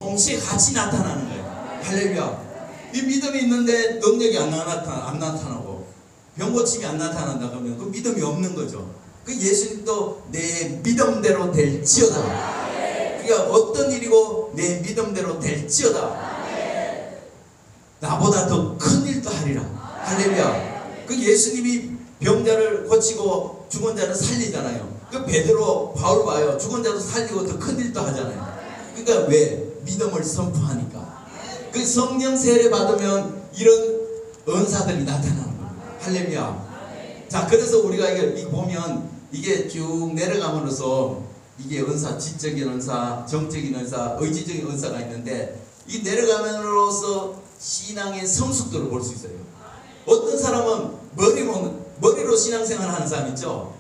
동시에 같이 나타나는 거예요. 할렐루야. 이 믿음이 있는데 능력이 안 나타나고 병 고침이 안 나타난다 그러면 그 믿음이 없는 거죠. 그 예수님도 내 믿음대로 될지어다. 그러니까 어떤 일이고 내 믿음대로 될지어다. 나보다 더 큰 일도 하리라. 할렐루야. 그 예수님이 병자를 고치고 죽은 자를 살리잖아요. 그 베드로 바울 봐요. 죽은 자도 살리고 더 큰 일도 하잖아요. 그러니까 왜? 믿음을 선포하니까. 그 성령 세례 받으면 이런 은사들이 나타나는 거예요. 할렐루야. 자, 그래서 우리가 이게 보면 이게 쭉 내려감으로써 이게 은사, 지적인 은사, 정적인 은사, 의지적인 은사가 있는데 이 내려감으로써 신앙의 성숙도를 볼 수 있어요. 어떤 사람은 머리로 신앙생활 하는 사람 있죠.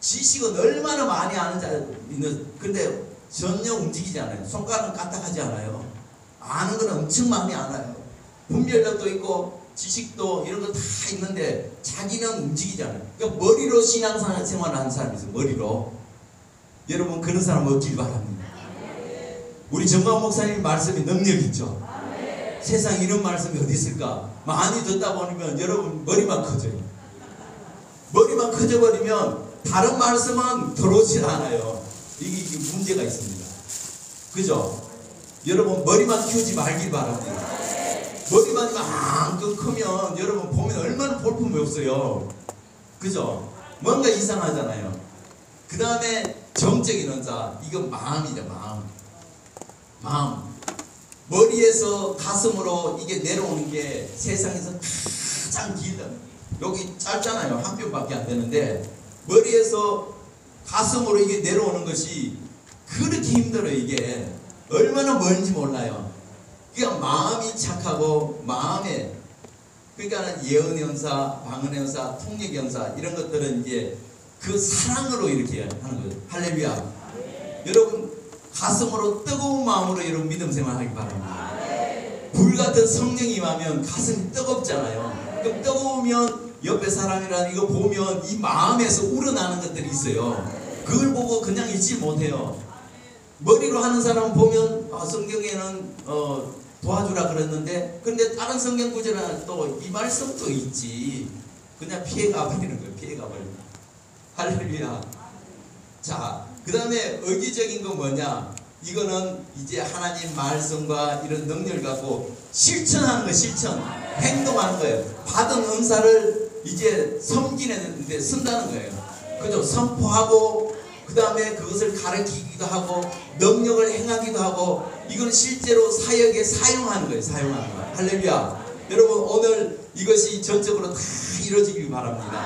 지식은 얼마나 많이 아는 자 있는, 근데 전혀 움직이지 않아요. 손가락은 까딱하지 않아요. 아는 건 엄청 많이 알아요. 분별력도 있고 지식도 이런 거 다 있는데 자기는 움직이지 않아요. 그러니까 머리로 신앙생활을 하는 사람이 있어요. 머리로. 여러분 그런 사람 얻길 바랍니다. 우리 정광 목사님 말씀이 능력 있죠. 세상에 이런 말씀이 어디 있을까? 많이 듣다 보면 여러분 머리만 커져요. 머리만 커져버리면 다른 말씀은 들어오지 않아요. 이게 문제가 있습니다. 그죠? 여러분 머리만 키우지 말길 바랍니다. 머리만 이만큼 크면 여러분 보면 얼마나 볼품이 없어요. 그죠? 뭔가 이상하잖아요. 그 다음에 정적인 은사, 이건 마음이죠. 마음. 머리에서 가슴으로 이게 내려오는 게 세상에서 가장 길다. 여기 짧잖아요. 한 뼘밖에 안 되는데 머리에서 가슴으로 이게 내려오는 것이 그렇게 힘들어요. 이게 얼마나 멀는지 몰라요. 그러니까 마음이 착하고 마음에, 그러니까 예언의 은사, 방언의 은사, 통역의 은사 이런 것들은 이제 그 사랑으로 이렇게 하는 거예요. 할렐루야. 여러분 가슴으로 뜨거운 마음으로 여러분 믿음 생활하기 바랍니다. 불같은 성령이 임하면 가슴이 뜨겁잖아요. 그럼 뜨거우면 옆에 사람이라는 이거 보면 이 마음에서 우러나는 것들이 있어요. 그걸 보고 그냥 잊지 못해요. 머리로 하는 사람 보면 성경에는 도와주라 그랬는데, 근데 다른 성경 구절에는 또 이 말씀도 있지. 그냥 피해가 버리는 거예요. 피해가 버리는 거예요. 할렐루야. 자, 그 다음에 의지적인 건 뭐냐? 이거는 이제 하나님 말씀과 이런 능력을 갖고 실천하는 거예요. 실천. 행동하는 거예요. 받은 은사를 이제 섬기는 데 쓴다는 거예요. 그죠? 선포하고 그 다음에 그것을 가르치기도 하고 능력을 행하기도 하고, 이건 실제로 사역에 사용하는 거예요. 사용하는 거예요. 할렐루야. 여러분 오늘 이것이 전적으로 다 이루어지길 바랍니다.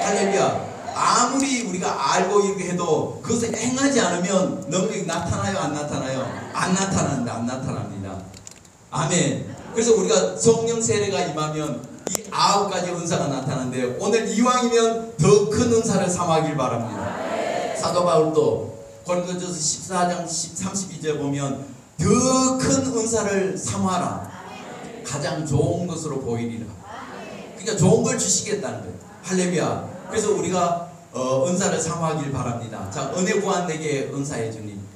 할렐루야. 아무리 우리가 알고 이렇게 해도 그것을 행하지 않으면 능력이 나타나요? 안 나타나요? 안 나타납니다. 아멘. 그래서 우리가 성령 세례가 임하면 이 9가지 은사가 나타나는데 오늘 이왕이면 더 큰 은사를 삼하길 바랍니다. 사도 바울도 고린도전서 14장 32절 보면 더 큰 은사를 삼아라. 가장 좋은 것으로 보이리라. 그러니까 좋은 걸 주시겠다는 거예요. 할렐루야. 그래서 우리가 은사를 삼하길 바랍니다. 자, 은혜 구한 내게 은사해 주님.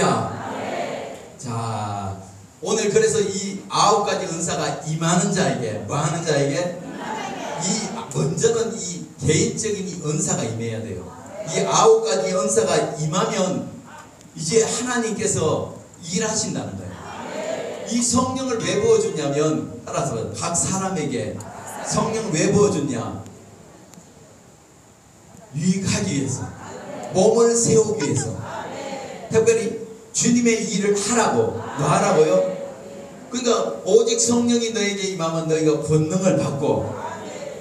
할렐루야. 자, 오늘 그래서 이 9가지 은사가 임하는 자에게, 뭐 하는 자에게? 먼저는 이 개인적인 이 은사가 임해야 돼요. 이 9가지 은사가 임하면 이제 하나님께서 일하신다는 거예요. 이 성령을 왜 부어주냐면, 따라서 각 사람에게 성령을 왜 부어주냐? 유익하기 위해서, 몸을 세우기 위해서, 특별히 주님의 일을 하라고. 뭐 하라고요? 그러니까 오직 성령이 너에게 임하면 너희가 권능을 받고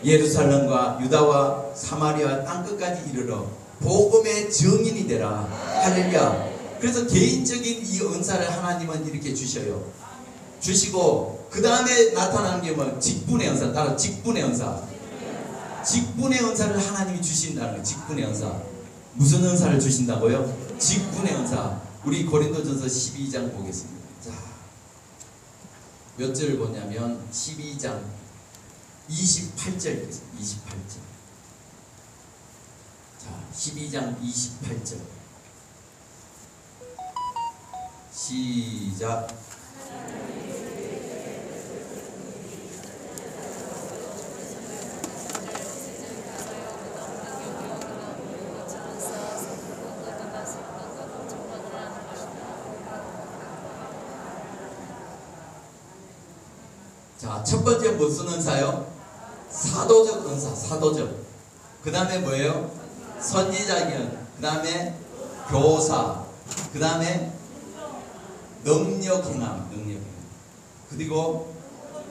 예루살렘과 유다와 사마리아 땅끝까지 이르러 복음의 증인이 되라. 할렐루야. 그래서 개인적인 이 은사를 하나님은 이렇게 주셔요. 주시고 그 다음에 나타나는 게 뭐? 직분의 은사. 따라 직분의 은사. 직분의 은사를 하나님이 주신다는 거예요. 직분의 은사. 무슨 은사를 주신다고요? 직분의 은사. 우리 고린도전서 12장 보겠습니다. 자, 몇 절을 보냐면 12장 28절. 28절. 자, 12장 28절. 시작. 자, 첫 번째 무슨 은사요? 사도적 은사, 사도적. 그 다음에 뭐예요? 선지자견. 그 다음에 교사. 그 다음에 능력행함, 능력행함. 그리고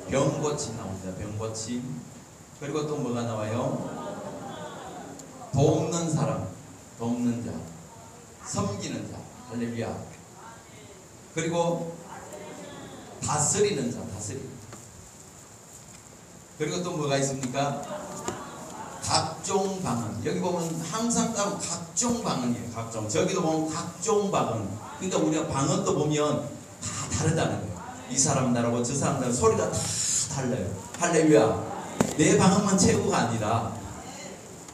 병고침 나옵니다. 병고침. 그리고 또 뭐가 나와요? 돕는 사람, 돕는 자, 섬기는 자. 할렐루야. 그리고 다스리는 자, 다스리는 자. 그리고 또 뭐가 있습니까? 각종 방언. 여기 보면 항상 따로 각종 방언이에요. 각종. 저기도 보면 각종 방언. 그러니까 우리가 방언도 보면 다 다르다는 거예요. 이 사람 다르고 저 사람 다르고 소리가 다 달라요. 할렐루야. 내 방언만 최고가 아니라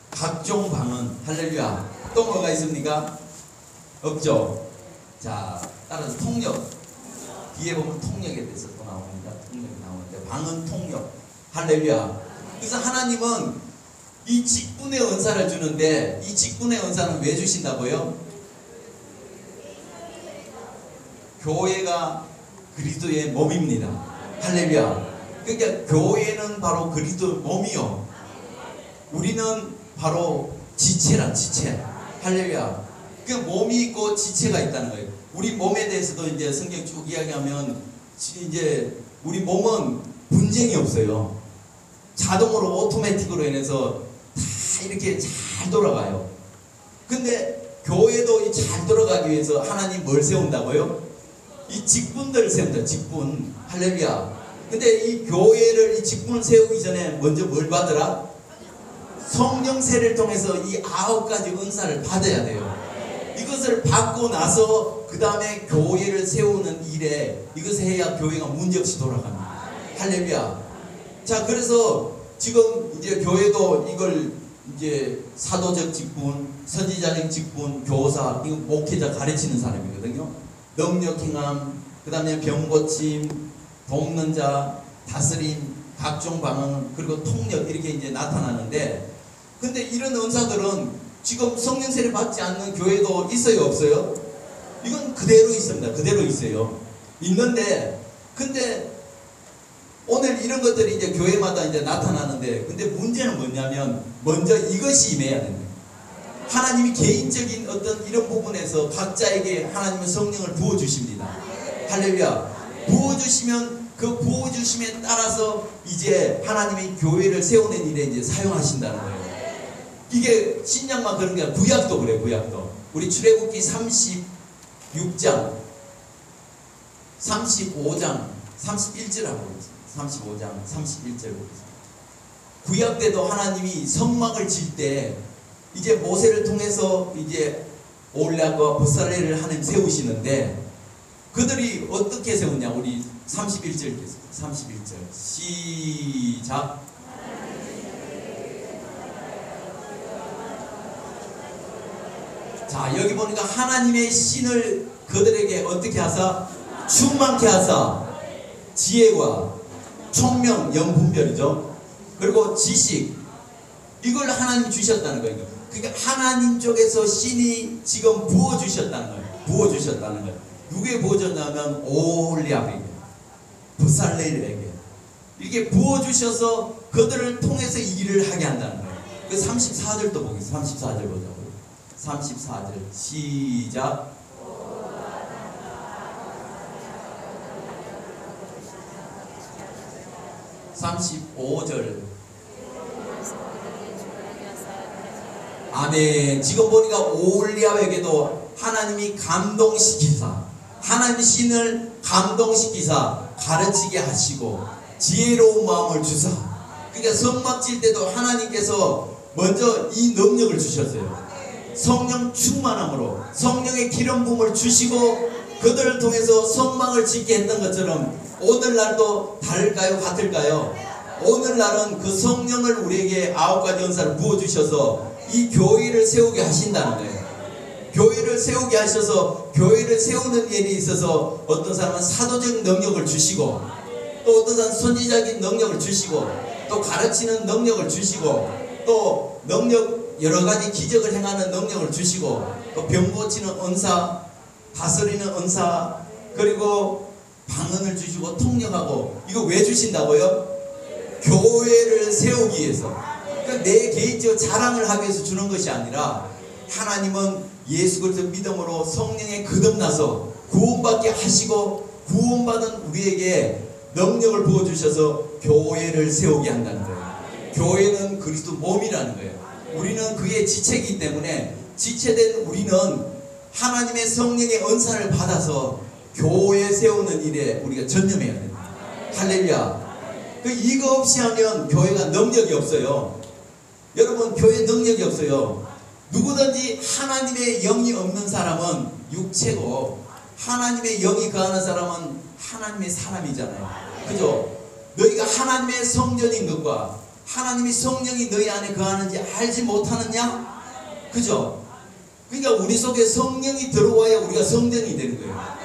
각종 방언. 할렐루야. 또 뭐가 있습니까? 없죠. 자, 따라서 통역. 뒤에 보면 통역에 대해서 또 나옵니다. 통역이 나오는데 방언 통역. 할렐루야. 그래서 하나님은 이 직분의 은사를 주는데, 이 직분의 은사는 왜 주신다고요? 교회가 그리스도의 몸입니다. 할렐루야. 그러니까 교회는 바로 그리스도의 몸이요. 우리는 바로 지체란 지체. 할렐루야. 그 몸이 있고 지체가 있다는 거예요. 우리 몸에 대해서도 이제 성경 쭉 이야기하면 이제 우리 몸은 분쟁이 없어요. 자동으로 오토매틱으로 인해서 다 이렇게 잘 돌아가요. 근데 교회도 잘 돌아가기 위해서 하나님 뭘 세운다고요? 이 직분들을 세운다. 직분. 할렐루야. 근데 이 교회를, 이 직분을 세우기 전에 먼저 뭘 받으라? 성령 세례를 통해서 이 9가지 은사를 받아야 돼요. 이것을 받고 나서 그 다음에 교회를 세우는 일에 이것을 해야 교회가 문제없이 돌아갑니다. 할렐루야. 자, 그래서 지금 이제 교회도 이걸 이제 사도적 직분, 선지자적 직분, 교사, 이거 목회자 가르치는 사람이거든요. 능력행함, 그 다음에 병고침, 돕는 자, 다스림, 각종 방언, 그리고 통역 이렇게 이제 나타나는데, 근데 이런 은사들은 지금 성령 세례 받지 않는 교회도 있어요, 없어요? 이건 그대로 있습니다. 그대로 있어요. 있는데, 근데 오늘 이런 것들이 이제 교회마다 이제 나타나는데, 근데 문제는 뭐냐면 먼저 이것이 임해야 됩니다. 하나님이 개인적인 어떤 이런 부분에서 각자에게 하나님의 성령을 부어주십니다. 할렐루야. 부어주시면 그 부어주심에 따라서 이제 하나님의 교회를 세우는 일에 이제 사용하신다는 거예요. 이게 신약만 그런 게 아니라 구약도 그래요. 구약도. 우리 출애굽기 36장 35장 31절하고 있습니다. 35장 31절 보겠습니다. 구약 때도 하나님이 성막을 질 때 이제 모세를 통해서 이제 올라과 부사레를 하나님 세우시는데, 그들이 어떻게 세우냐? 우리 31절 계속 31절 시작. 자, 여기 보니까 하나님의 신을 그들에게 어떻게 하사? 충만케 하사. 지혜와 총명, 영분별이죠. 그리고 지식, 이걸 하나님 주셨다는 거예요. 그러니까 하나님 쪽에서 신이 지금 부어주셨다는 거예요. 부어주셨다는 거예요. 누구에 부어줬냐면 오홀리압에게, 부살레일에게 이렇게 부어주셔서 그들을 통해서 이 일을 하게 한다는 거예요. 그 34절도 보겠습니다. 34절 보자고요. 34절 시작. 35절. 아멘. 지금 보니까 오홀리압에게도 하나님이 감동시키사, 하나님 신을 감동시키사 가르치게 하시고 지혜로운 마음을 주사. 그러니까 성막 질 때도 하나님께서 먼저 이 능력을 주셨어요. 성령 충만함으로 성령의 기름 부음을 주시고 그들을 통해서 성막을 짓게 했던 것처럼 오늘날도 다를까요? 같을까요? 오늘날은 그 성령을 우리에게 9가지 은사를 부어주셔서 이 교회를 세우게 하신다는 거예요. 교회를 세우게 하셔서 교회를 세우는 일이 있어서 어떤 사람은 사도적 능력을 주시고 또 어떤 사람은 선지자적인 능력을 주시고 또 가르치는 능력을 주시고 또 능력 여러가지 기적을 행하는 능력을 주시고 또 병 고치는 은사, 다스리는 은사, 그리고 방언을 주시고 통역하고. 이거 왜 주신다고요? 교회를 세우기 위해서. 그러니까 내 개인적 자랑을 하기 위해서 주는 것이 아니라 하나님은 예수 그리스도 믿음으로 성령에 거듭나서 구원받게 하시고 구원받은 우리에게 능력을 부어주셔서 교회를 세우게 한다는 거예요. 교회는 그리스도 몸이라는 거예요. 우리는 그의 지체이기 때문에 지체된 우리는 하나님의 성령의 은사를 받아서 교회 세우는 일에 우리가 전념해야 됩니다. 할렐루야. 이거 없이 하면 교회가 능력이 없어요. 여러분, 교회 능력이 없어요. 누구든지 하나님의 영이 없는 사람은 육체고 하나님의 영이 거하는 사람은 하나님의 사람이잖아요. 그죠? 너희가 하나님의 성전인 것과 하나님의 성령이 너희 안에 거하는지 알지 못하느냐? 그죠? 그러니까 우리 속에 성령이 들어와야 우리가 성전이 되는 거예요.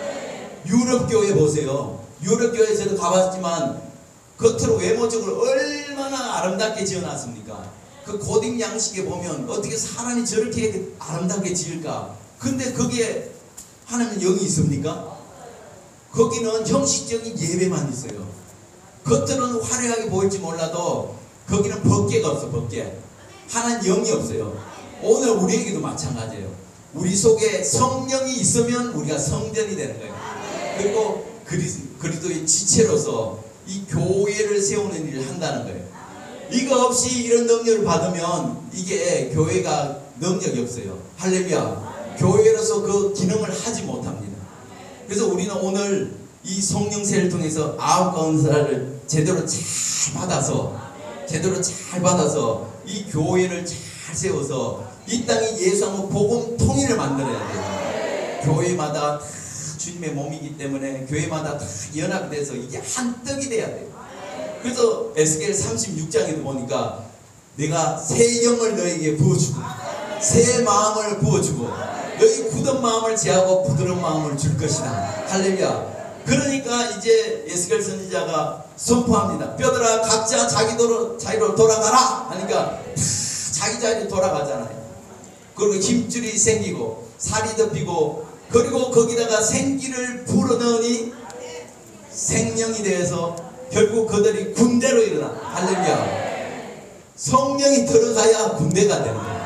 유럽교회 보세요. 유럽교회 저도 가봤지만 겉으로 외모적으로 얼마나 아름답게 지어놨습니까? 그 고딕 양식에 보면 어떻게 사람이 저렇게 아름답게 지을까? 근데 거기에 하나님의 영이 있습니까? 거기는 형식적인 예배만 있어요. 겉으로는 화려하게 보일지 몰라도 거기는 법궤가 없어. 법궤. 하나님 영이 없어요. 오늘 우리에게도 마찬가지예요. 우리 속에 성령이 있으면 우리가 성전이 되는 거예요. 그리고 그리스도의 지체로서 이 교회를 세우는 일을 한다는 거예요. 이거 없이 이런 능력을 받으면 이게 교회가 능력이 없어요. 할렐루야. 교회로서 그 기능을 하지 못합니다. 그래서 우리는 오늘 이 성령세를 통해서 9가지 은사를 제대로 잘 받아서 이 교회를 잘 세워서 이 땅에 예수하고 복음 통일을 만들어야 돼요. 교회마다 다 주님의 몸이기 때문에 교회마다 다 연합이 돼서 이게 한 떡이 돼야 돼요. 그래서 에스겔 36장에도 보니까 내가 새 영을 너에게 부어주고 새 마음을 부어주고 너희 굳은 마음을 제하고 부드러운 마음을 줄 것이다. 할렐루야. 그러니까 이제 에스겔 선지자가 선포합니다. 뼈들아 각자 자기로 돌아가라 하니까 자기 자리로 돌아가잖아요. 그리고 힘줄이 생기고 살이 덮이고 그리고 거기다가 생기를 불어넣으니 생명이 되어서 결국 그들이 군대로 일어나. 할렐루야. 성령이 들어가야 군대가 되는 거예요.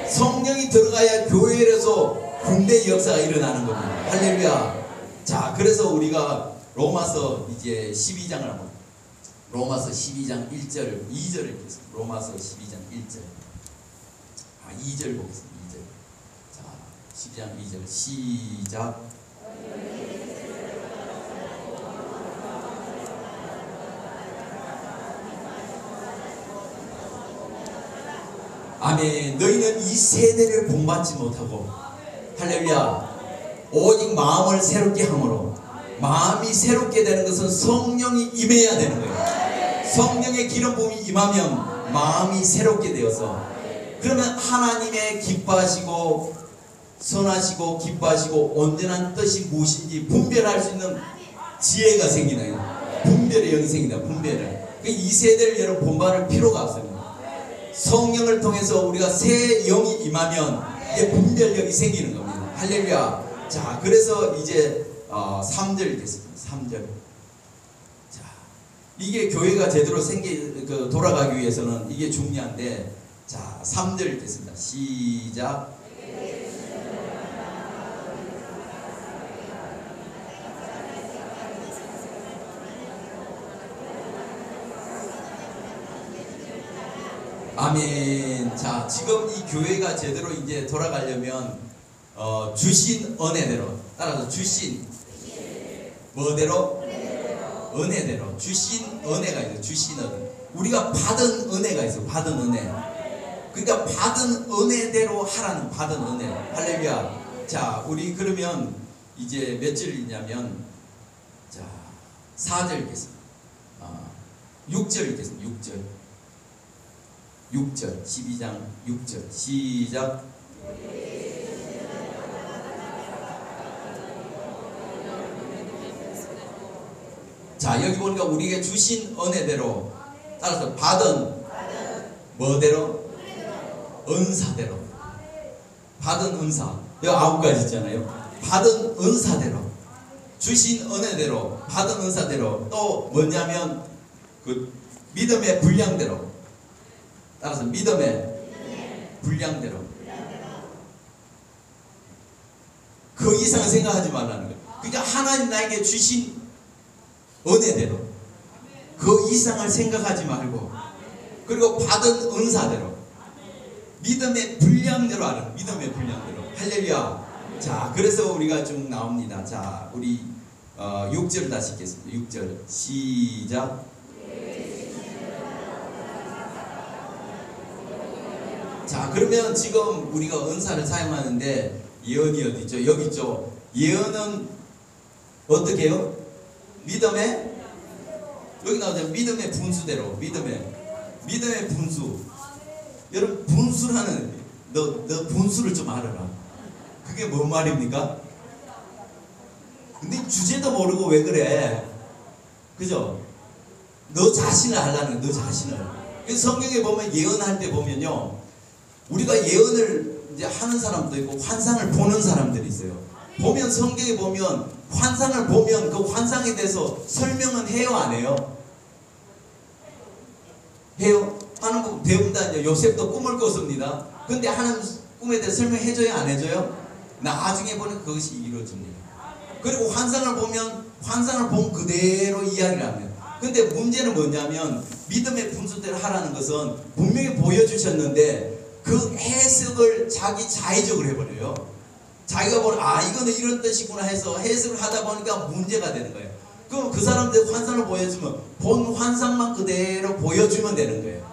성령이 들어가야 교회에서 군대 역사가 일어나는 겁니다. 할렐루야. 자, 그래서 우리가 로마서 이제 12장을 한번, 로마서 12장 1절 2절을 읽겠습니다. 로마서 12장 1절 2절 보겠습니다. 2절. 자, 12장 2절 시작. 아멘. 너희는 이 세대를 본받지 못하고, 할렐루야, 오직 마음을 새롭게 함으로, 마음이 새롭게 되는 것은 성령이 임해야 되는 거예요. 성령의 기름 부음이 임하면 마음이 새롭게 되어서, 그러면 하나님의 기뻐하시고 선하시고 기뻐하시고 온전한 뜻이 무엇인지 분별할 수 있는 지혜가 생기나요? 분별의 영이 생긴다. 분별을. 이 세대를 여러분 본받을 필요가 없습니다. 성령을 통해서 우리가 새 영이 임하면 이게 분별력이 생기는 겁니다. 할렐루야. 자, 그래서 이제 3절 읽겠습니다. 3절. 자, 이게 교회가 제대로 돌아가기 위해서는 이게 중요한데, 자, 3절 읽겠습니다. 시작. 아멘. 자, 지금 이 교회가 제대로 이제 돌아가려면 주신 은혜대로, 따라서 주신 뭐대로? 은혜대로. 주신 은혜가 있어요. 주신 은혜. 우리가 받은 은혜가 있어요. 받은 은혜. 그러니까 받은 은혜대로 하라는, 받은 은혜. 할렐루야. 자, 우리 그러면 이제 몇 절이냐면, 자, 4절 읽겠습니다. 6절 읽겠습니다. 6절. 6절, 12장 6절 시작. 자, 여기 보니까 우리에게 주신 은혜대로, 따라서 받은 뭐대로? 은사대로. 받은 은사. 여기 9가지 있잖아요. 받은 은사대로, 주신 은혜대로, 받은 은사대로, 또 뭐냐면 그 믿음의 분량대로. 따라서 믿음의 분량대로. 그 이상을 생각하지 말라는 거예요. 그러니까 하나님 나에게 주신 은혜대로 그 이상을 생각하지 말고, 그리고 받은 은사대로 믿음의 분량대로 하는, 믿음의 분량대로. 할렐루야. 자, 그래서 우리가 쭉 나옵니다. 자, 우리 6절 다시 읽겠습니다. 6절 시작. 자, 그러면 지금 우리가 은사를 사용하는데 예언이 어디 있죠? 여기 있죠. 예언은 어떻게 해요? 믿음의, 여기 나오죠. 믿음의 분수대로. 믿음의 분수. 여러분, 분수라는, 너 분수를 좀 알아라. 그게 뭔 말입니까? 근데 주제도 모르고 왜 그래? 그죠? 너 자신을 알라는 거야. 너 자신을. 그래서 성경에 보면 예언할 때 보면요, 우리가 예언을 이제 하는 사람도 있고 환상을 보는 사람들이 있어요. 보면, 성경에 보면 환상을 보면 그 환상에 대해서 설명은 해요, 안 해요? 해요? 하는 거 대부분 이제 요셉도 꿈을 꿨습니다. 근데 하는 꿈에 대해서 설명해줘요, 안 해줘요? 나중에 보면 그것이 이루어집니다. 그리고 환상을 보면 환상을 본 그대로 이야기를 합니다. 근데 문제는 뭐냐면, 믿음의 분수대로 하라는 것은 분명히 보여주셨는데 그 해석을 자기 자의적으로 해버려요. 자기가 보는, 이거는 이런 뜻이구나 해서 해석을 하다 보니까 문제가 되는 거예요. 그럼 그 사람들 환상을 보여주면 본 환상만 그대로 보여주면 되는 거예요.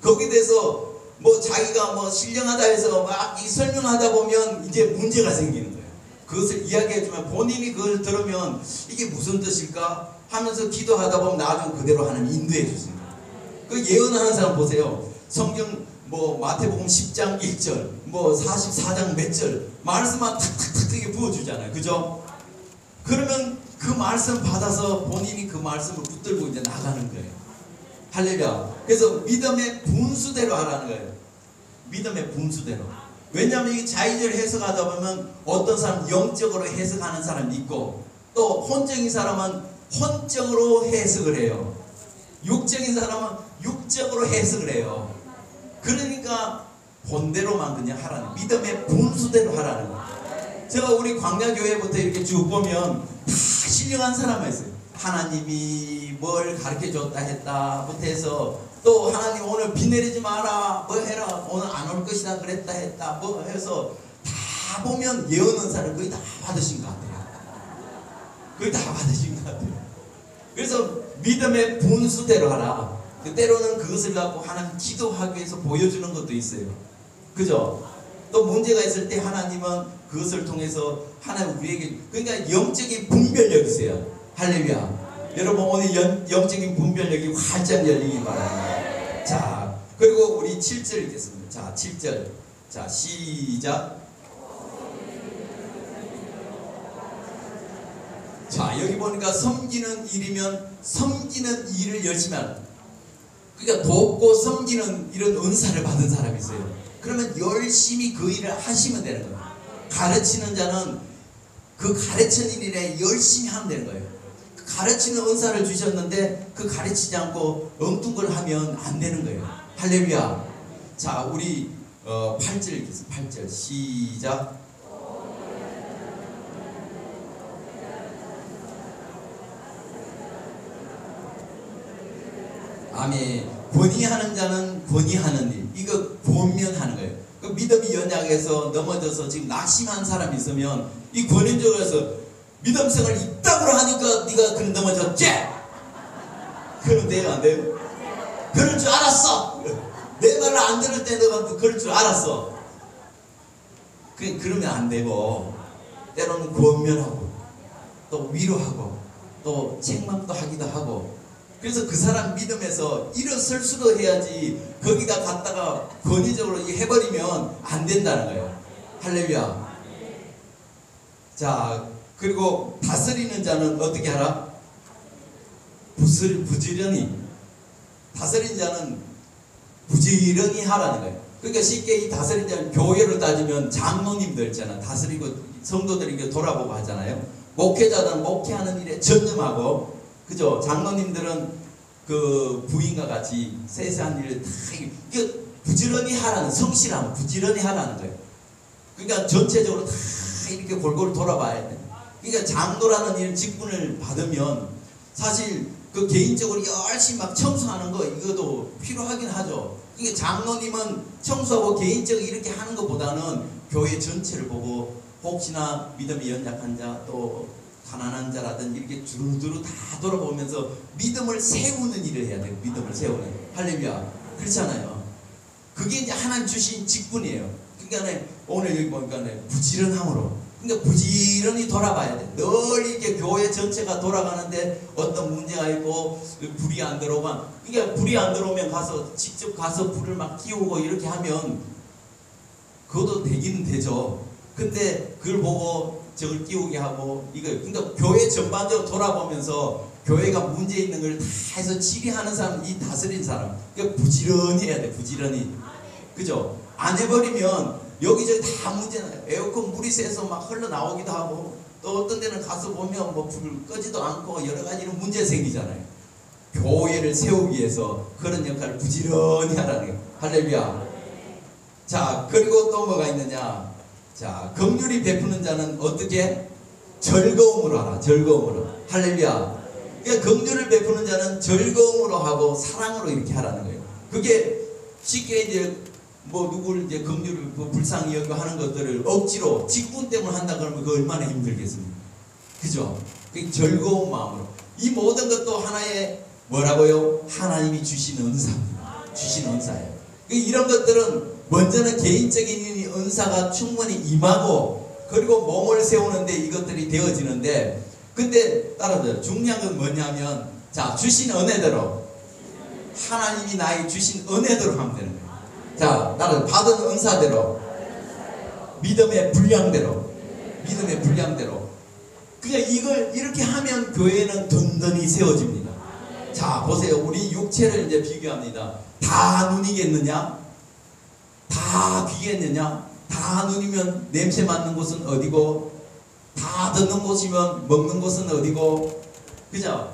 거기에 대해서 뭐 자기가 뭐 신령하다 해서 막 이 설명하다 보면 이제 문제가 생기는 거예요. 그것을 이야기해주면 본인이 그걸 들으면 이게 무슨 뜻일까 하면서 기도하다 보면 나중에 그대로 하나님 인도해 주십니다. 그 예언하는 사람 보세요. 성경 뭐 마태복음 10장 1절, 뭐 44장 몇 절 말씀만 탁탁탁 이렇게 부어주잖아요. 그죠? 그러면 그 말씀 받아서 본인이 그 말씀을 붙들고 이제 나가는 거예요. 할렐루야. 그래서 믿음의 분수대로 하라는 거예요. 믿음의 분수대로. 왜냐하면 이 자의적으로 해석하다 보면 어떤 사람은 영적으로 해석하는 사람이 있고, 또 혼적인 사람은 혼적으로 해석을 해요. 육적인 사람은 육적으로 해석을 해요. 그러니까 본대로만 그냥 하라는, 믿음의 분수대로 하라는 거예요. 제가 우리 광야교회부터 이렇게 쭉 보면 다 신령한 사람만 있어요. 하나님이 뭘 가르쳐 줬다 했다 부터 해서, 또 하나님 오늘 비 내리지 마라, 뭐 해라, 오늘 안 올 것이다 그랬다 했다 뭐 해서 다 보면 예언 은사를 거의 다 받으신 것 같아요. 거의 다 받으신 것 같아요. 그래서 믿음의 분수대로 하라. 때로는 그것을 갖고 하나님 기도하기 위해서 보여주는 것도 있어요. 그죠? 또 문제가 있을 때 하나님은 그것을 통해서 하나님 우리에게, 그러니까 영적인 분별력이 있어요. 할렐루야. 여러분, 오늘 영적인 분별력이 활짝 열리기 바랍니다. 자, 그리고 우리 7절 읽겠습니다. 자, 7절. 자, 시작. 자, 여기 보니까 섬기는 일이면 섬기는 일을 열심히 하는. 그러니까 돕고 섬기는 이런 은사를 받은 사람이 있어요. 그러면 열심히 그 일을 하시면 되는 거예요. 가르치는 자는 그 가르치는 일에 열심히 하면 되는 거예요. 가르치는 은사를 주셨는데 그 가르치지 않고 엉뚱걸 하면 안 되는 거예요. 할렐루야. 자, 우리 8절 읽겠습니다. 8절 시작. 아멘. 권위하는 자는 권위하는 일. 이거 권면하는 거예요. 그 믿음이 연약해서 넘어져서 지금 낙심한 사람이 있으면 이 권위적으로서 믿음생활 이따구로 하니까 네가 그런 넘어졌지? 그러면 돼요, 안 돼요? 그럴 줄 알았어. 내 말을 안 들을 때 너가 그럴 줄 알았어. 그러면 안 되고 때로는 권면하고 또 위로하고 또 책망도 하기도 하고. 그래서 그 사람 믿음에서 일어설 수도 해야지 거기다 갖다가 권위적으로 해버리면 안 된다는 거예요. 할렐루야. 자, 그리고 다스리는 자는 어떻게 하라? 부지런히. 다스리는 자는 부지런히 하라는 거예요. 그러니까 쉽게 이 다스리는 자는 교회를 따지면 장로님들 있잖아. 다스리고 성도들이 돌아보고 하잖아요. 목회자들은 목회하는 일에 전념하고, 그죠? 장로님들은 그 부인과 같이 세세한 일을 다 부지런히 하라는, 성실함, 부지런히 하라는 거예요. 그러니까 전체적으로 다 이렇게 골고루 돌아봐야 돼. 그러니까 장로라는 일 직분을 받으면 사실 그 개인적으로 열심히 막 청소하는 거 이것도 필요하긴 하죠. 그러니까 장로님은 청소하고 개인적으로 이렇게 하는 것보다는 교회 전체를 보고 혹시나 믿음이 연약한 자 또 가난한 자라든지 이렇게 두루두루 다 돌아보면서 믿음을 세우는 일을 해야 돼요. 믿음을 세우는. 할렐루야. 그렇잖아요. 그게 이제 하나님 주신 직분이에요. 그러니까 오늘 여기 보니까 부지런함으로. 그러니까 부지런히 돌아봐야 돼. 늘 이렇게 교회 전체가 돌아가는데 어떤 문제가 있고 불이 안 들어오면, 그러니까 불이 안 들어오면 직접 가서 불을 막 끼우고 이렇게 하면 그것도 되기는 되죠. 근데 그걸 보고 저걸 끼우게 하고 이거, 그러니까 교회 전반적으로 돌아보면서 교회가 문제 있는 걸 다 해서 치리하는 사람, 이 다스린 사람. 그러니까 부지런히 해야 돼. 부지런히. 그죠? 안 해버리면 여기저기 다 문제나요. 에어컨 물이 새서 막 흘러나오기도 하고, 또 어떤 데는 가서 보면 뭐 불 끄지도 않고 여러 가지 이런 문제 생기잖아요. 교회를 세우기 위해서 그런 역할을 부지런히 하라는 거예요. 할렐루야. 자, 그리고 또 뭐가 있느냐. 자, 긍휼히 베푸는 자는 어떻게? 즐거움으로 하라. 즐거움으로. 할렐루야. 그러니까 긍휼을 베푸는 자는 즐거움으로 하고 사랑으로 이렇게 하라는 거예요. 그게 쉽게 이제 뭐 누구를 이제 긍휼을 불쌍히 여기고 하는 것들을 억지로 직분 때문에 한다 그러면 그 얼마나 힘들겠습니까? 그죠? 그 즐거운 마음으로. 이 모든 것도 하나의 뭐라고요? 하나님이 주신 은사입니다. 주신 은사예요. 이런 것들은 먼저는 개인적인 은사가 충분히 임하고, 그리고 몸을 세우는데 이것들이 되어지는데, 근데 따라서 중요한 건 뭐냐면, 자, 주신 은혜대로, 하나님이 나에게 주신 은혜대로 하면 되는 거예요. 자, 나는 받은 은사대로, 믿음의 분량대로, 믿음의 분량대로. 그러니까 이걸 이렇게 하면 교회는 든든히 세워집니다. 자, 보세요. 우리 육체를 이제 비교합니다. 다 눈이겠느냐? 다 귀겠느냐? 다 눈이면 냄새 맡는 곳은 어디고, 다 듣는 곳이면 먹는 곳은 어디고, 그죠?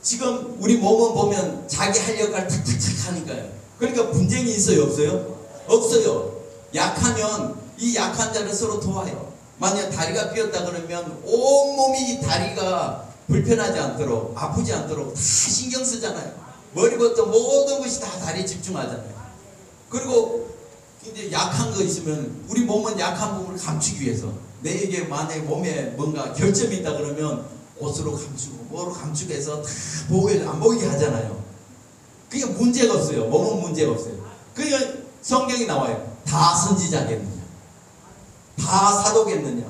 지금 우리 몸은 보면 자기 할 역할 탁탁탁 하니까요. 그러니까 분쟁이 있어요, 없어요? 없어요. 약하면 이 약한 자를 서로 도와요. 만약 다리가 삐었다 그러면 온몸이 다리가 불편하지 않도록, 아프지 않도록 다 신경 쓰잖아요. 머리부터 모든 것이 다 다리에 집중하잖아요. 그리고 이제 약한 거 있으면, 우리 몸은 약한 부분을 감추기 위해서, 내게 만약에 몸에 뭔가 결점이 있다 그러면 옷으로 감추고 뭐로 감추고 해서 다 보호해, 안 보이게 하잖아요. 그게 문제가 없어요. 몸은 문제가 없어요. 그러니까 성경이 나와요. 다 선지자겠느냐? 다 사도겠느냐?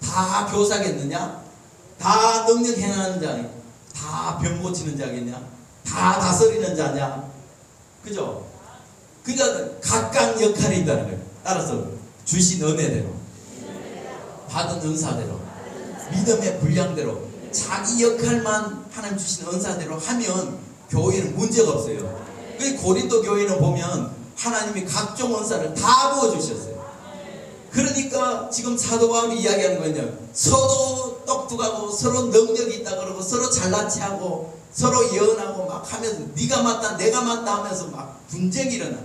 다 교사겠느냐? 다 능력 행하는 자냐? 다 병 고치는 자겠냐? 다 다스리는 자냐? 그죠? 그러니까 각각 역할이 있다는 거예요. 따라서 주신 은혜대로, 받은 은사대로, 믿음의 분량대로. 자기 역할만 하나님 주신 은사대로 하면 교회는 문제가 없어요. 그 고린도 교회는 보면 하나님이 각종 은사를 다 부어주셨어요. 그러니까 지금 사도 바울이 이야기하는 거냐, 서로 똑똑하고 서로 능력이 있다 그러고 서로 잘난 체하고 서로 예언하고 막 하면서 네가 맞다 내가 맞다 하면서 막 분쟁이 일어나.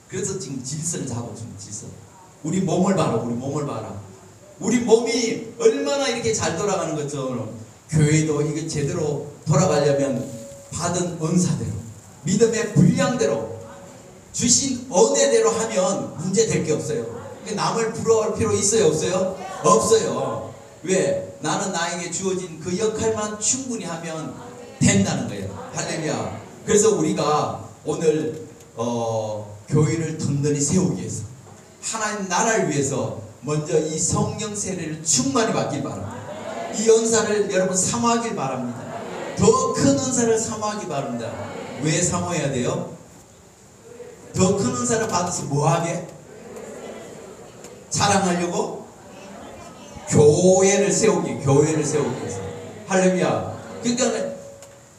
그래서 지금 질서를 잡아주는 질서. 우리 몸을 봐라. 우리 몸을 봐라. 우리 몸이 얼마나 이렇게 잘 돌아가는 것처럼 교회도 이게 제대로 돌아가려면 받은 은사대로 믿음의 분량대로 주신 은혜대로 하면 문제될 게 없어요. 남을 부러워할 필요 있어요 없어요? 없어요. 왜? 나는 나에게 주어진 그 역할만 충분히 하면 된다는 거예요. 할렐루야. 그래서 우리가 오늘 교회를 든든히 세우기 위해서 하나님 나라를 위해서 먼저 이 성령 세례를 충만히 받길 바랍니다. 이 은사를 여러분 사모하길 바랍니다. 더 큰 은사를 사모하기 바랍니다. 왜 사모해야 돼요? 더 큰 은사를 받아서 뭐하게? 자랑하려고? 교회를 세우기 위해서. 할렐루야. 그러니까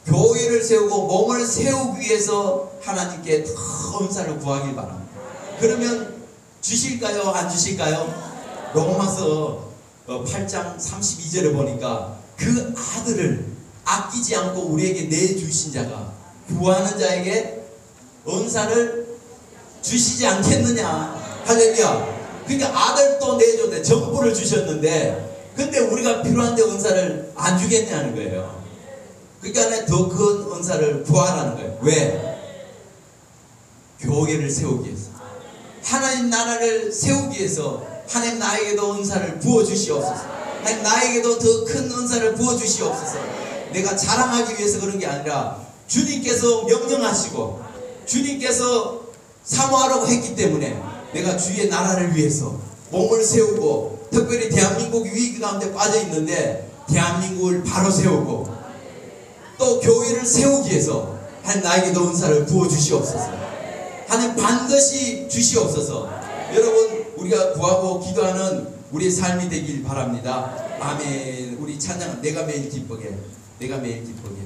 교회를 세우고 몸을 세우기 위해서 하나님께 더 은사를 구하길 바랍니다. 그러면 주실까요? 안 주실까요? 로마서 8장 32절에 보니까 그 아들을 아끼지 않고 우리에게 내주신 자가 구하는 자에게 은사를 주시지 않겠느냐. 할렐루야. 그러니까 아들도 내줬는데 정부를 주셨는데 근데 우리가 필요한데 은사를 안 주겠냐는 거예요. 그러니까 더 큰 은사를 구하라는 거예요. 왜? 교회를 세우기 위해서, 하나님 나라를 세우기 위해서 하나님 나에게도 은사를 부어주시옵소서. 하나님 나에게도 더 큰 은사를 부어주시옵소서. 내가 자랑하기 위해서 그런 게 아니라 주님께서 명령하시고 주님께서 사모하라고 했기 때문에 내가 주의 나라를 위해서 몸을 세우고, 특별히 대한민국이 위기 가운데 빠져 있는데 대한민국을 바로 세우고 또 교회를 세우기 위해서 하나님 나에게도 은사를 부어주시옵소서. 하나님 반드시 주시옵소서. 여러분 우리가 구하고 기도하는 우리의 삶이 되길 바랍니다. 아멘. 우리 찬양 내가 매일 기쁘게, 내가 매일 기쁘게.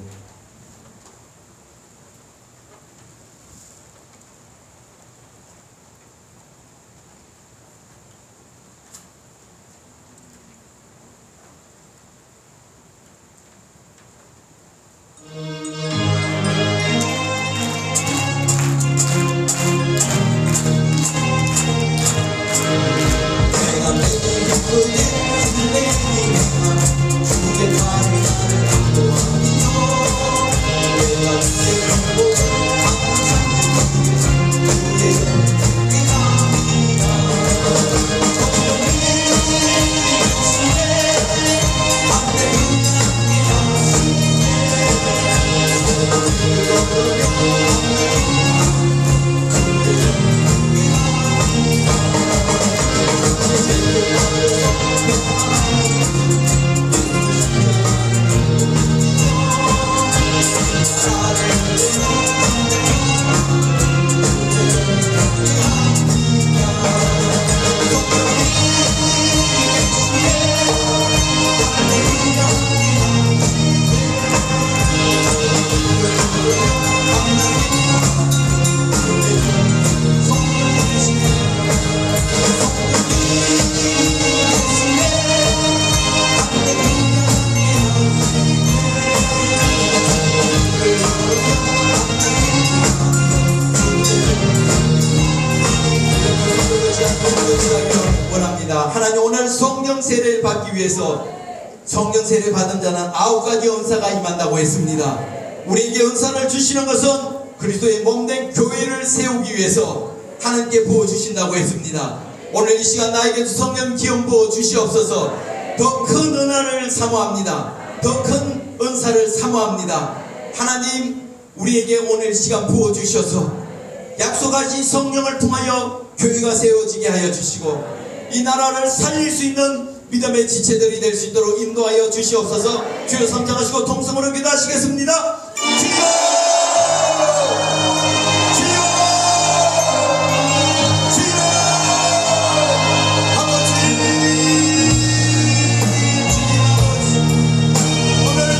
하나님 오늘 성령 세례를 받기 위해서 성령 세례 받은 자는 9가지 은사가 임한다고 했습니다. 우리에게 은사를 주시는 것은 그리스도의 몸된 교회를 세우기 위해서 하나님께 부어주신다고 했습니다. 오늘 이 시간 나에게도 성령 기름 부어 주시옵소서. 더 큰 은혜를 사모합니다. 더 큰 은사를 사모합니다. 하나님 우리에게 오늘 시간 부어 주셔서 약속하신 성령을 통하여 교회가 세워지게 하여 주시고 이 나라를 살릴 수 있는 믿음의 지체들이 될 수 있도록 인도하여 주시옵소서. 주여 성장하시고 통성으로 기도하시겠습니다. 주여! 주여! 주여! 아버지! 주님 아버지! 오늘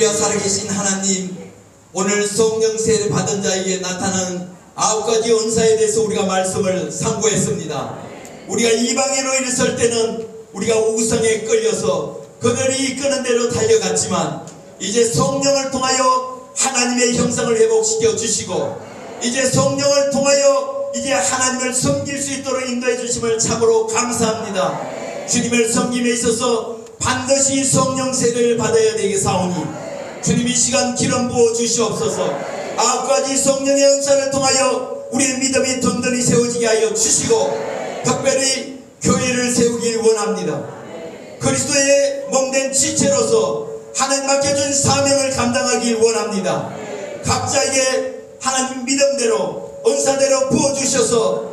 할렐루야. 살아계신 하나님, 오늘 성령 세례 받은 자에게 나타나는 9가지 은사에 대해서 우리가 말씀을 상고했습니다. 우리가 이방인으로 일설 때는 우리가 우상에 끌려서 그들이 이끄는 대로 달려갔지만, 이제 성령을 통하여 하나님의 형상을 회복시켜 주시고, 이제 성령을 통하여 이제 하나님을 섬길 수 있도록 인도해 주심을 참으로 감사합니다. 주님을 섬김에 있어서 반드시 성령 세례를 받아야 되겠사오니 주님 이 시간 기름 부어 주시옵소서. 9가지 성령의 은사를 통하여 우리의 믿음이 든든히 세워지게 하여 주시고, 특별히 교회를 세우길 원합니다. 그리스도의 몸된 지체로서 하나님 맡겨준 사명을 감당하길 원합니다. 각자에게 하나님 믿음대로 은사대로 부어주셔서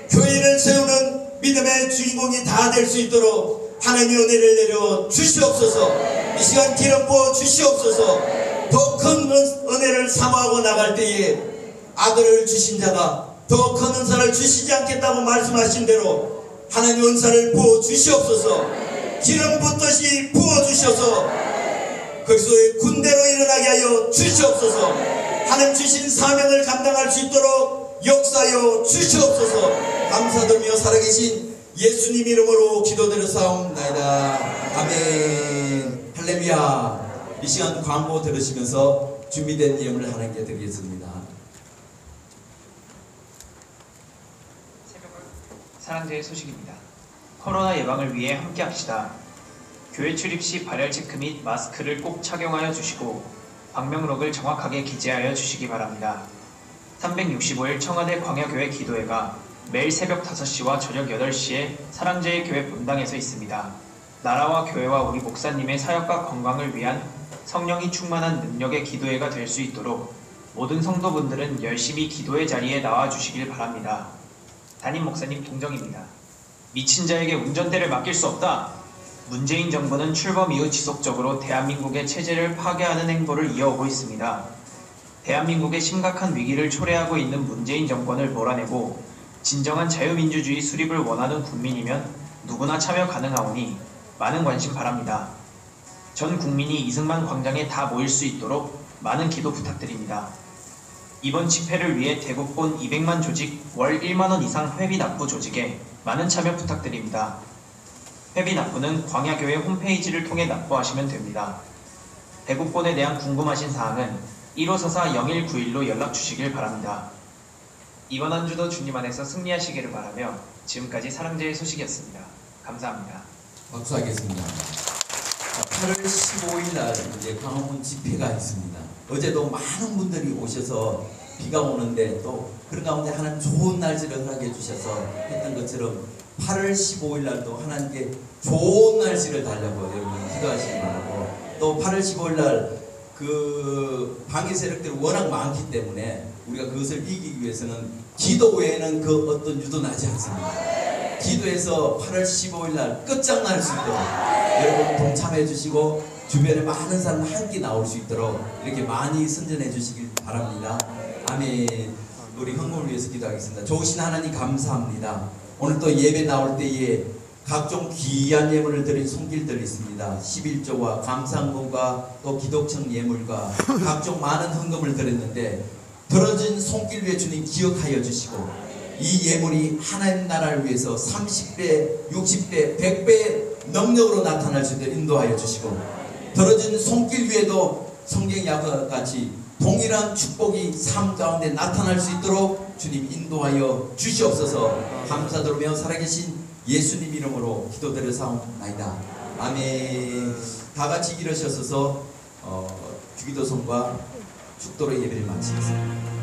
교회를 세우는 믿음의 주인공이 다 될 수 있도록 하나님의 은혜를 내려 주시옵소서. 이 시간 기름 부어 주시옵소서. 더 큰 은혜를 사모하고 나갈 때에 아들을 주신 자가 더 큰 은사를 주시지 않겠다고 말씀하신 대로 하나님 은사를 부어 주시옵소서. 기름 붓듯이 부어 주셔서 그리스도의 군대로 일어나게 하여 주시옵소서. 하나님 주신 사명을 감당할 수 있도록 역사하여 주시옵소서. 감사드리며 살아계신 예수님 이름으로 기도드렸사옵나이다. 아멘. 할렐루야. 이 시간 광고 들으시면서 준비된 예물을 하나님께 드리겠습니다. 사랑제의 소식입니다. 코로나 예방을 위해 함께 합시다. 교회 출입 시 발열 체크 및 마스크를 꼭 착용하여 주시고 방명록을 정확하게 기재하여 주시기 바랍니다. 365일 청와대 광야교회 기도회가 매일 새벽 5시와 저녁 8시에 사랑제의 교회 본당에서 있습니다. 나라와 교회와 우리 목사님의 사역과 건강을 위한 성령이 충만한 능력의 기도회가 될 수 있도록 모든 성도분들은 열심히 기도의 자리에 나와 주시길 바랍니다. 담임 목사님 동정입니다. 미친 자에게 운전대를 맡길 수 없다. 문재인 정부는 출범 이후 지속적으로 대한민국의 체제를 파괴하는 행보를 이어오고 있습니다. 대한민국의 심각한 위기를 초래하고 있는 문재인 정권을 몰아내고 진정한 자유민주주의 수립을 원하는 국민이면 누구나 참여 가능하오니 많은 관심 바랍니다. 전 국민이 이승만 광장에 다 모일 수 있도록 많은 기도 부탁드립니다. 이번 집회를 위해 대국본 200만 조직 월 1만원 이상 회비 납부 조직에 많은 참여 부탁드립니다. 회비 납부는 광야교회 홈페이지를 통해 납부하시면 됩니다. 대국본에 대한 궁금하신 사항은 1544-0191로 연락 주시길 바랍니다. 이번 한 주도 주님 안에서 승리하시기를 바라며 지금까지 사랑제의 소식이었습니다. 감사합니다. 박수하겠습니다. 8월 15일 날 이제 광화문 집회가 있습니다. 어제도 많은 분들이 오셔서 비가 오는데 또 그런 가운데 하나님 좋은 날씨를 허락해 주셔서 했던 것처럼 8월 15일 날도 하나님께 좋은 날씨를 달라고 여러분 기도하시기 바라고, 또 8월 15일 날 그 방해 세력들이 워낙 많기 때문에 우리가 그것을 이기기 위해서는 기도 외에는 그 어떤 유도 나지 않습니다. 기도해서 8월 15일 날 끝장날 수 있도록 여러분 동참해 주시고 주변에 많은 사람 함께 나올 수 있도록 이렇게 많이 선전해 주시길 바랍니다. 아멘. 우리 헌금을 위해서 기도하겠습니다. 좋으신 하나님 감사합니다. 오늘 또 예배 나올 때에 각종 귀한 예물을 드린 손길들이 있습니다. 11조와 감사헌금과 또 기독청 예물과 각종 많은 헌금을 드렸는데 들어진 손길 위에 주님 기억하여 주시고 이 예물이 하나님 나라를 위해서 30배, 60배, 100배 능력으로 나타날 수 있도록 인도하여 주시고, 들어진 손길 위에도 성경 약과 같이 동일한 축복이 삶 가운데 나타날 수 있도록 주님 인도하여 주시옵소서. 감사드리며 살아계신 예수님 이름으로 기도드려사옵나이다. 아멘. 다 같이 일어서서 주기도성과 축도로 예배를 마치겠습니다.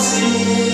See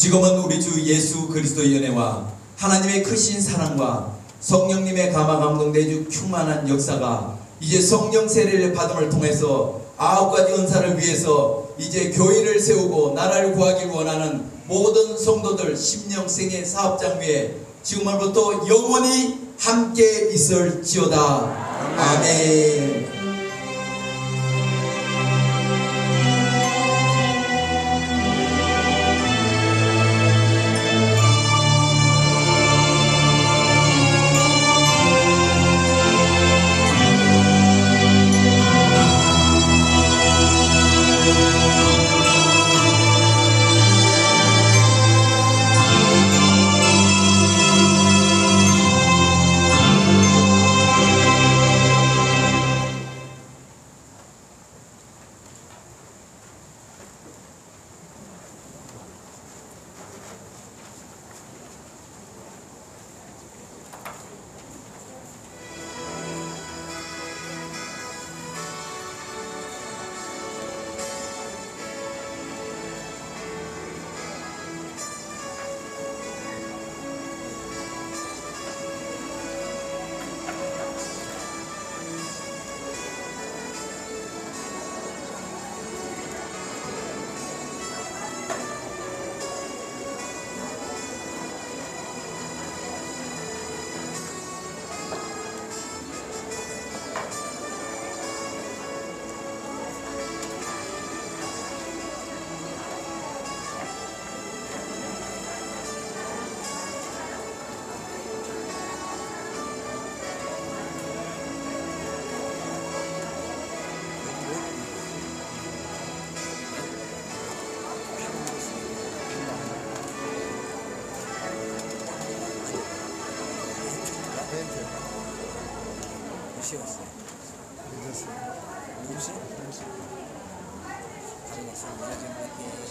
지금은 우리 주 예수 그리스도의 은혜와 하나님의 크신 사랑과 성령님의 감화 감동 내주 충만한 역사가 이제 성령 세례를 받음을 통해서 9가지 은사를 위해서 이제 교회를 세우고 나라를 구하길 원하는 모든 성도들 심령생애 사업장 위에 지금부터 영원히 함께 있을지어다. 아멘.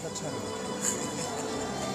천천히.